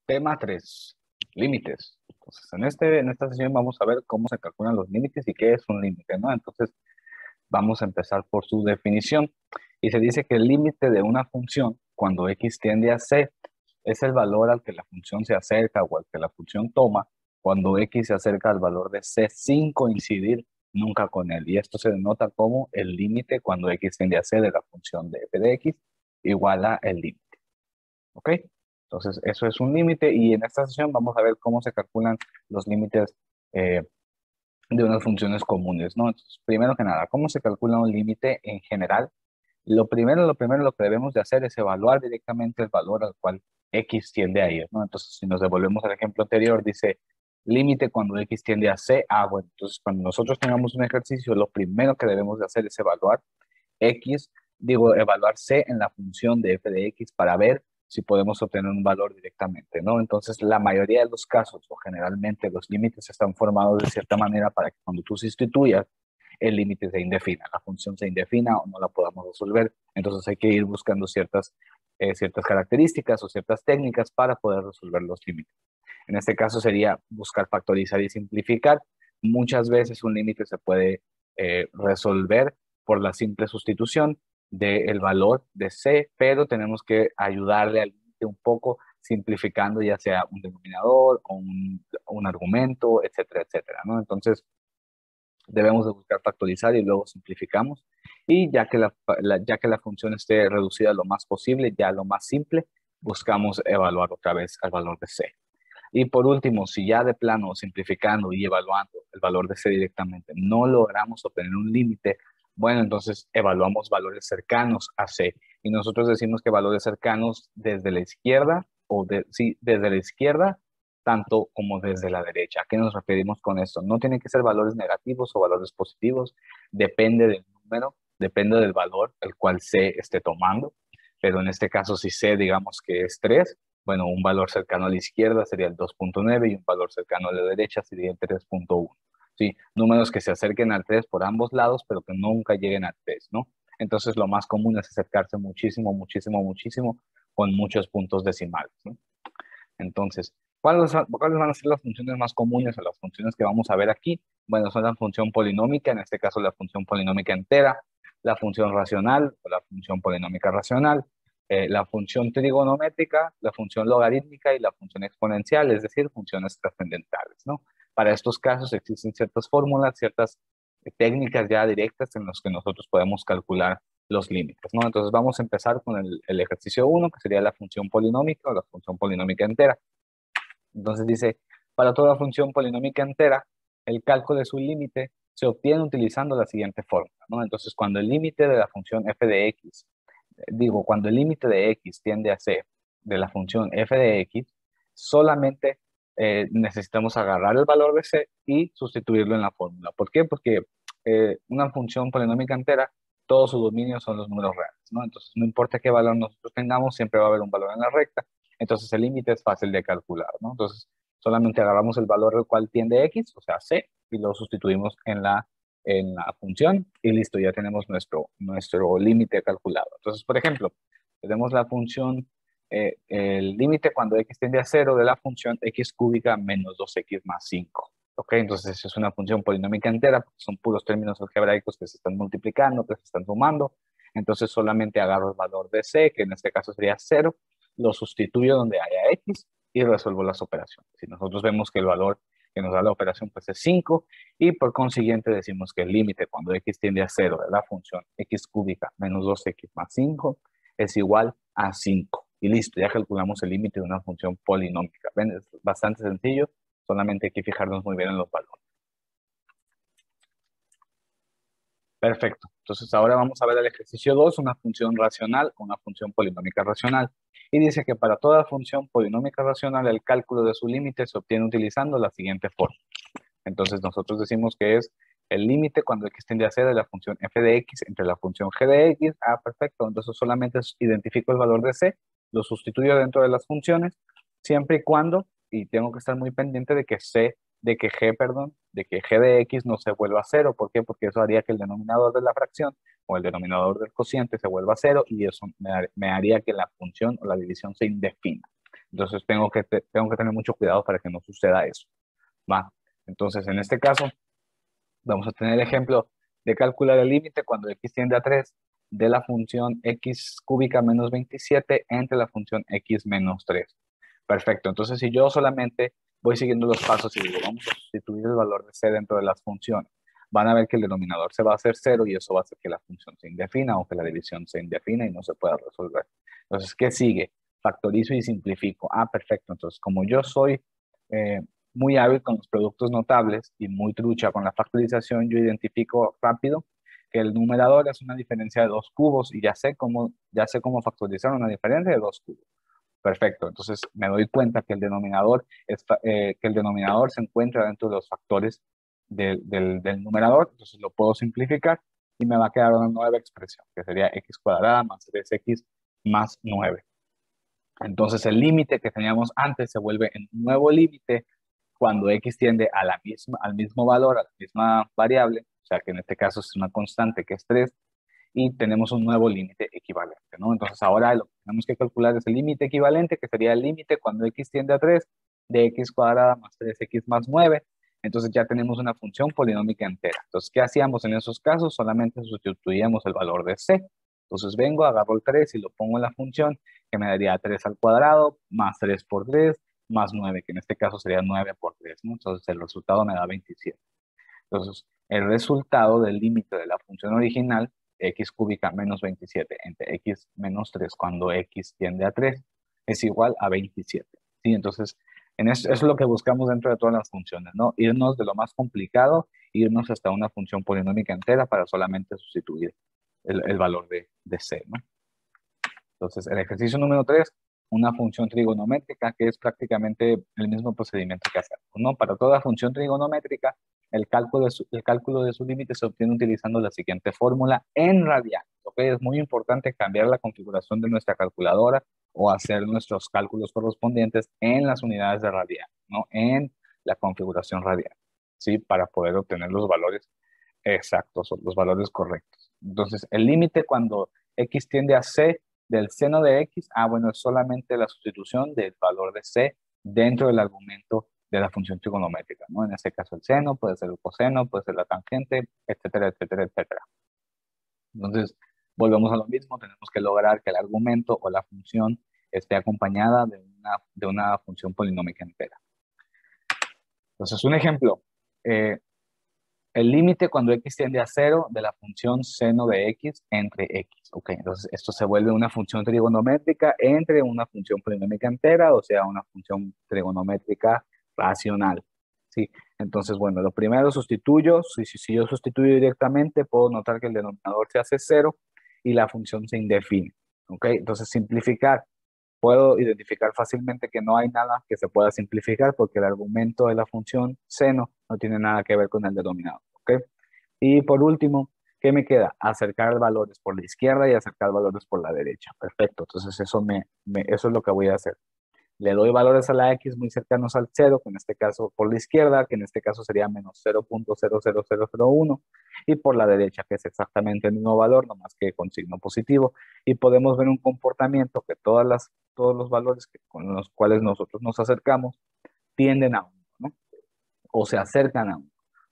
Tema 3, límites. Entonces, en esta sesión vamos a ver cómo se calculan los límites y qué es un límite, ¿no? Entonces, vamos a empezar por su definición. Y se dice que el límite de una función, cuando x tiende a c, es el valor al que la función se acerca o al que la función toma cuando x se acerca al valor de c sin coincidir nunca con él. Y esto se denota como el límite cuando x tiende a c de la función de f de x igual a el límite. ¿Ok? Entonces, eso es un límite y en esta sesión vamos a ver cómo se calculan los límites eh, de unas funciones comunes, ¿no? Entonces, primero que nada, ¿cómo se calcula un límite en general? Lo que debemos de hacer es evaluar directamente el valor al cual x tiende a ir, ¿no? Entonces, si nos devolvemos al ejemplo anterior, dice límite cuando x tiende a c. Bueno, entonces cuando nosotros tengamos un ejercicio, lo primero que debemos de hacer es evaluar x, evaluar c en la función de f de x para ver si podemos obtener un valor directamente, ¿no? Entonces, la mayoría de los casos, o generalmente los límites están formados de cierta manera para que cuando tú sustituyas, el límite se indefina, la función se indefina o no la podamos resolver. Entonces, hay que ir buscando ciertas características o ciertas técnicas para poder resolver los límites. En este caso sería buscar factorizar y simplificar. Muchas veces un límite se puede resolver por la simple sustitución del valor de c, pero tenemos que ayudarle al límite un poco simplificando ya sea un denominador o un argumento, etcétera, etcétera, ¿no? Entonces debemos de buscar factorizar y luego simplificamos. Y ya que la función esté reducida lo más posible, ya lo más simple, buscamos evaluar otra vez el valor de c. Y por último, si ya de plano simplificando y evaluando el valor de c directamente no logramos obtener un límite, bueno, entonces evaluamos valores cercanos a c. Y nosotros decimos que valores cercanos desde la izquierda sí, desde la izquierda, tanto como desde la derecha. ¿A qué nos referimos con esto? No tienen que ser valores negativos o valores positivos, depende del número, depende del valor el cual c esté tomando. Pero en este caso, si c digamos que es 3, bueno, un valor cercano a la izquierda sería el 2.9 y un valor cercano a la derecha sería el 3.1. Sí, números que se acerquen al 3 por ambos lados, pero que nunca lleguen al 3, ¿no? Entonces lo más común es acercarse muchísimo, muchísimo, muchísimo con muchos puntos decimales, ¿no? Entonces, ¿cuáles van a ser las funciones más comunes o las funciones que vamos a ver aquí? Bueno, son la función polinómica, en este caso la función polinómica entera, la función racional o la función polinómica racional, la función trigonométrica, la función logarítmica y la función exponencial, es decir, funciones trascendentales, ¿no? Para estos casos existen ciertas fórmulas, ciertas técnicas ya directas en las que nosotros podemos calcular los límites, ¿no? Entonces vamos a empezar con el ejercicio 1, que sería la función polinómica o la función polinómica entera. Entonces dice, para toda función polinómica entera, el cálculo de su límite se obtiene utilizando la siguiente fórmula, ¿no? Entonces, cuando el límite de la función f de x, cuando el límite de x tiende a c de la función f de x, solamente necesitamos agarrar el valor de c y sustituirlo en la fórmula. ¿Por qué? Porque una función polinómica entera, todos sus dominios son los números reales, ¿no? Entonces, no importa qué valor nosotros tengamos, siempre va a haber un valor en la recta. Entonces el límite es fácil de calcular, ¿no? Entonces solamente agarramos el valor al cual tiende x, o sea, c, y lo sustituimos en la función y listo, ya tenemos nuestro límite calculado. Entonces, por ejemplo, tenemos la función, el límite cuando x tiende a 0 de la función x cúbica menos 2x más 5. ¿Ok? Entonces es una función polinómica entera, porque son puros términos algebraicos que se están multiplicando, que se están sumando. Entonces solamente agarro el valor de c, que en este caso sería 0, lo sustituyo donde haya x y resuelvo las operaciones. Si nosotros vemos que el valor que nos da la operación pues es 5 y por consiguiente decimos que el límite cuando x tiende a 0 de la función x cúbica menos 2x más 5 es igual a 5. Y listo, ya calculamos el límite de una función polinómica. ¿Ven? Es bastante sencillo, solamente hay que fijarnos muy bien en los valores. Perfecto. Entonces ahora vamos a ver el ejercicio 2, una función racional o una función polinómica racional. Y dice que para toda función polinómica racional el cálculo de su límite se obtiene utilizando la siguiente forma. Entonces nosotros decimos que es el límite cuando x tiende a c de la función f de x entre la función g de x. Perfecto. Entonces solamente identifico el valor de c, lo sustituyo dentro de las funciones, siempre y cuando, y tengo que estar muy pendiente de que de que g de x no se vuelva a cero. ¿Por qué? Porque eso haría que el denominador de la fracción o el denominador del cociente se vuelva a cero y eso me haría que la función o la división se indefina. Entonces tengo que tener mucho cuidado para que no suceda eso. ¿Va? Entonces, en este caso, vamos a tener el ejemplo de calcular el límite cuando x tiende a 3 de la función x cúbica menos 27 entre la función x menos 3. Perfecto. Entonces, si yo solamente voy siguiendo los pasos y digo, vamos a sustituir el valor de c dentro de las funciones, van a ver que el denominador se va a hacer 0 y eso va a hacer que la función se indefina o que la división se indefina y no se pueda resolver. Entonces, ¿qué sigue? Factorizo y simplifico. Ah, perfecto. Entonces, como yo soy eh, muy hábil con los productos notables y muy trucha con la factorización, yo identifico rápido que el numerador es una diferencia de 2 cubos y ya sé cómo factorizar una diferencia de 2 cubos. Perfecto, entonces me doy cuenta que que el denominador se encuentra dentro de los factores del numerador, entonces lo puedo simplificar y me va a quedar una nueva expresión, que sería x cuadrada más 3x más 9. Entonces el límite que teníamos antes se vuelve en un nuevo límite cuando x tiende a al mismo valor, a la misma variable, o sea que en este caso es una constante que es 3, y tenemos un nuevo límite equivalente, ¿no? Entonces ahora lo que tenemos que calcular es el límite equivalente, que sería el límite cuando x tiende a 3 de x cuadrada más 3x más 9. Entonces ya tenemos una función polinómica entera. Entonces, ¿qué hacíamos en esos casos? Solamente sustituíamos el valor de c. Entonces vengo, agarro el 3 y lo pongo en la función, que me daría 3 al cuadrado, más 3 por 3, más 9, que en este caso sería 9 por 3, ¿no? Entonces el resultado me da 27. Entonces, el resultado del límite de la función original, x cúbica menos 27 entre x menos 3 cuando x tiende a 3, es igual a 27. ¿Sí? Entonces, eso es lo que buscamos dentro de todas las funciones, ¿no? Irnos de lo más complicado, irnos hasta una función polinómica entera para solamente sustituir el valor de c, ¿no? Entonces, el ejercicio número 3, una función trigonométrica, que es prácticamente el mismo procedimiento que hacemos, ¿no? Para toda función trigonométrica, el cálculo de su límite se obtiene utilizando la siguiente fórmula en radianes, ¿ok? Es muy importante cambiar la configuración de nuestra calculadora o hacer nuestros cálculos correspondientes en las unidades de radianes, ¿no? En la configuración radial, ¿sí? Para poder obtener los valores exactos o los valores correctos. Entonces, el límite cuando x tiende a c del seno de x, bueno, es solamente la sustitución del valor de c dentro del argumento de la función trigonométrica, ¿no? En este caso el seno, puede ser el coseno, puede ser la tangente, etcétera, etcétera, etcétera. Entonces, volvemos a lo mismo, tenemos que lograr que el argumento o la función esté acompañada de una función polinómica entera. Entonces, un ejemplo, eh, el límite cuando x tiende a 0 de la función seno de x entre x. Ok, entonces esto se vuelve una función trigonométrica entre una función polinómica entera, o sea, una función trigonométrica racional. Sí, entonces, bueno, lo primero sustituyo. Si yo sustituyo directamente, puedo notar que el denominador se hace 0 y la función se indefine. Ok, entonces simplificar. Puedo identificar fácilmente que no hay nada que se pueda simplificar porque el argumento de la función seno no tiene nada que ver con el denominador, ¿ok? Y por último, ¿qué me queda? Acercar valores por la izquierda y acercar valores por la derecha. Perfecto, entonces eso es lo que voy a hacer. Le doy valores a la x muy cercanos al 0, que en este caso por la izquierda, que en este caso sería menos 0.00001, y por la derecha, que es exactamente el mismo valor, nomás que con signo positivo. Y podemos ver un comportamiento que todos los valores con los cuales nosotros nos acercamos tienden a 1, ¿no? O se acercan a 1.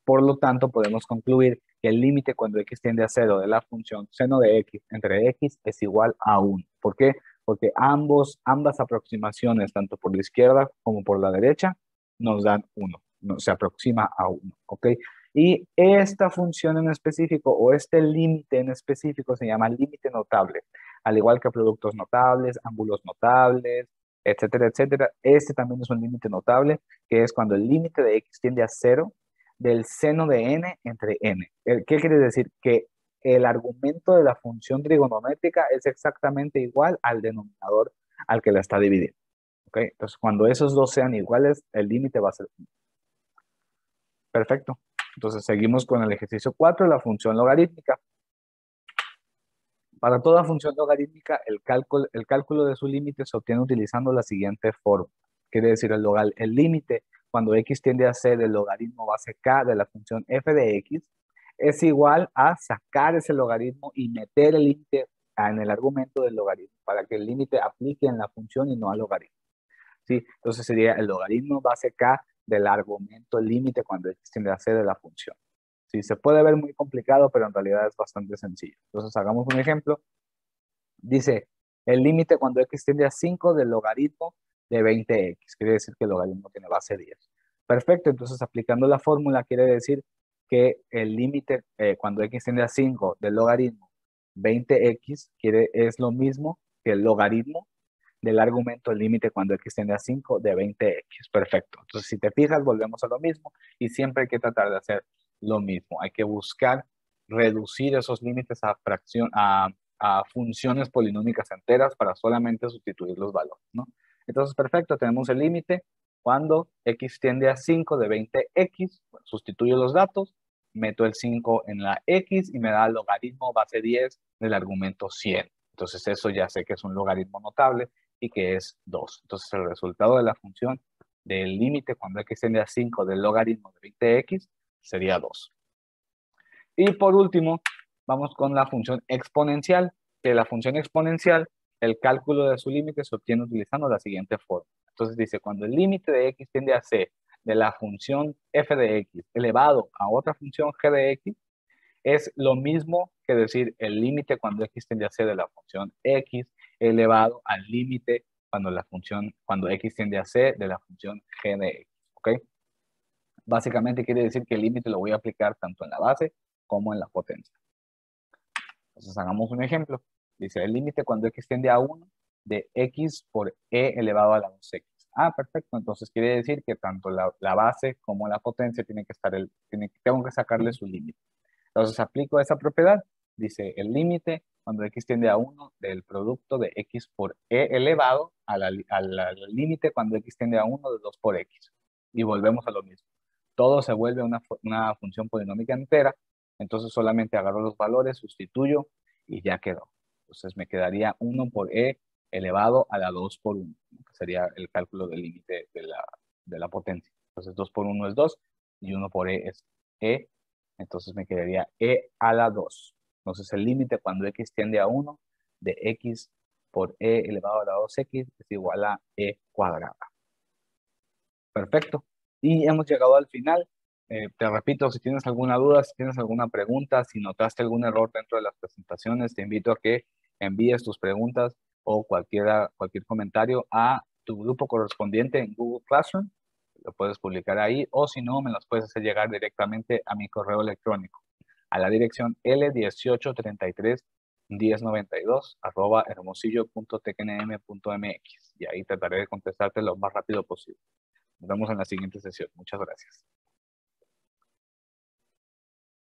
Por lo tanto, podemos concluir que el límite cuando x tiende a 0 de la función seno de x entre x es igual a 1. ¿Por qué? Porque ambas aproximaciones, tanto por la izquierda como por la derecha, nos dan 1. Se aproxima a 1, ¿ok? Y esta función en específico o este límite en específico se llama límite notable, al igual que productos notables, ángulos notables, etcétera, etcétera. Este también es un límite notable, que es cuando el límite de x tiende a 0 del seno de n entre n. ¿Qué quiere decir? Que el argumento de la función trigonométrica es exactamente igual al denominador al que la está dividiendo. ¿Ok? Entonces, cuando esos dos sean iguales, el límite va a ser 1. Perfecto. Entonces, seguimos con el ejercicio 4, la función logarítmica. Para toda función logarítmica, el cálculo de su límite se obtiene utilizando la siguiente fórmula. Quiere decir, el límite, cuando x tiende a ser el logaritmo base k de la función f de x, es igual a sacar ese logaritmo y meter el límite en el argumento del logaritmo para que el límite aplique en la función y no al logaritmo. ¿sí? Entonces sería el logaritmo base k del argumento límite cuando x tiende a c de la función. Sí, se puede ver muy complicado, pero en realidad es bastante sencillo. Entonces hagamos un ejemplo. Dice, el límite cuando x tiende a 5 del logaritmo de 20x. Quiere decir que el logaritmo tiene base 10. Perfecto, entonces aplicando la fórmula quiere decir que el límite cuando x tiende a 5 del logaritmo 20x es lo mismo que el logaritmo del argumento límite cuando x tiende a 5 de 20x. Perfecto. Entonces, si te fijas, volvemos a lo mismo y siempre hay que tratar de hacer lo mismo. Hay que buscar reducir esos límites a funciones polinómicas enteras para solamente sustituir los valores, ¿no? Entonces, perfecto, tenemos el límite cuando x tiende a 5 de 20x, bueno, sustituyo los datos, meto el 5 en la x y me da el logaritmo base 10 del argumento 100. Entonces, eso ya sé que es un logaritmo notable y que es 2. Entonces, el resultado de la función del límite cuando x tiende a 5 del logaritmo de 20x sería 2. Y por último, vamos con la función exponencial. Que la función exponencial, el cálculo de su límite se obtiene utilizando la siguiente forma. Entonces dice, cuando el límite de x tiende a c de la función f de x elevado a otra función g de x, es lo mismo que decir el límite cuando x tiende a c de la función x elevado al límite cuando x tiende a c de la función g de x. ¿Ok? Básicamente quiere decir que el límite lo voy a aplicar tanto en la base como en la potencia. Entonces hagamos un ejemplo. Dice el límite cuando x tiende a 1 de x por e elevado a la 2x. Ah, perfecto. Entonces quiere decir que tanto la base como la potencia tengo que sacarle su límite. Entonces aplico esa propiedad. Dice el límite cuando x tiende a 1 del producto de x por e elevado al límite cuando x tiende a 1 de 2 por x. Y volvemos a lo mismo. Todo se vuelve una función polinómica entera. Entonces solamente agarro los valores, sustituyo y ya quedó. Entonces me quedaría 1 por e elevado a la 2 por 1, que sería el cálculo del límite de la potencia. Entonces 2 por 1 es 2 y 1 por e es e. Entonces me quedaría e a la 2. Entonces el límite cuando x tiende a 1 de x por e elevado a la 2x es igual a e cuadrada. Perfecto. Y hemos llegado al final. Te repito, si tienes alguna duda, si tienes alguna pregunta, si notaste algún error dentro de las presentaciones, te invito a que envíes tus preguntas o cualquier comentario a tu grupo correspondiente en Google Classroom. Lo puedes publicar ahí o si no, me los puedes hacer llegar directamente a mi correo electrónico a la dirección l18331092@hermosillo.tcnm.mx y ahí trataré de contestarte lo más rápido posible. Nos vemos en la siguiente sesión. Muchas gracias.